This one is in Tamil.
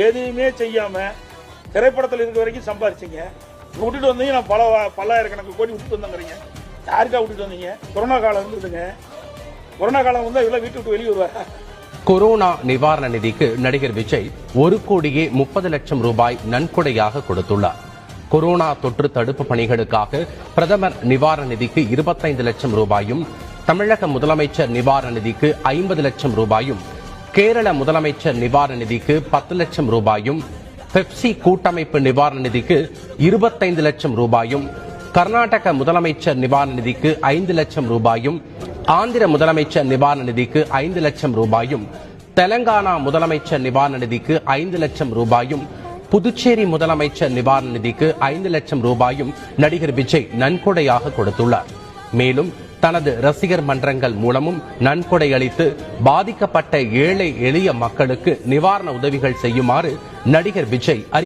எதுவுமே செய்யாம திரைப்படத்தில் இருக்கிற வரைக்கும் சம்பாரிச்சிங்க. விட்டுட்டு வந்தீங்க, நான் பல்லாயிரக்கணக்கு கோடி விட்டுட்டு வந்தேங்கிறீங்க. யாருக்கா விட்டுட்டு வந்தீங்க? கொரோனா காலம் இருந்ததுங்க. கொரோனா காலம் வந்து இதெல்லாம் வீட்டு விட்டு வெளியே வருவாரா? கொரோனா நிவாரண நிதிக்கு நடிகர் விஜய் 1,30,00,000 ரூபாய் நன்கொடையாக கொடுத்துள்ளார். கொரோனா தொற்று தடுப்பு பணிகளுக்காக பிரதமர் நிவாரண நிதிக்கு 25 லட்சம் ரூபாயும், தமிழக முதலமைச்சர் நிவாரண நிதிக்கு 50 லட்சம் ரூபாயும், கேரள முதலமைச்சர் நிவாரண நிதிக்கு 10 லட்சம் ரூபாயும், பெப்சி கூட்டமைப்பு நிவாரண நிதிக்கு 25 லட்சம் ரூபாயும், கர்நாடக முதலமைச்சர் நிவாரண நிதிக்கு 5 லட்சம் ரூபாயும், ஆந்திர முதலமைச்சர் நிவாரண நிதிக்கு 5 லட்சம் ரூபாயும், தெலங்கானா முதலமைச்சர் நிவாரண நிதிக்கு 5 லட்சம் ரூபாயும், புதுச்சேரி முதலமைச்சர் நிவாரண நிதிக்கு 5 லட்சம் ரூபாயும் நடிகர் விஜய் நன்கொடையாக கொடுத்துள்ளார். மேலும் தனது ரசிகர் மன்றங்கள் மூலமும் நன்கொடை அளித்து பாதிக்கப்பட்ட ஏழை எளிய மக்களுக்கு நிவாரண உதவிகள் செய்யுமாறு நடிகர் விஜய்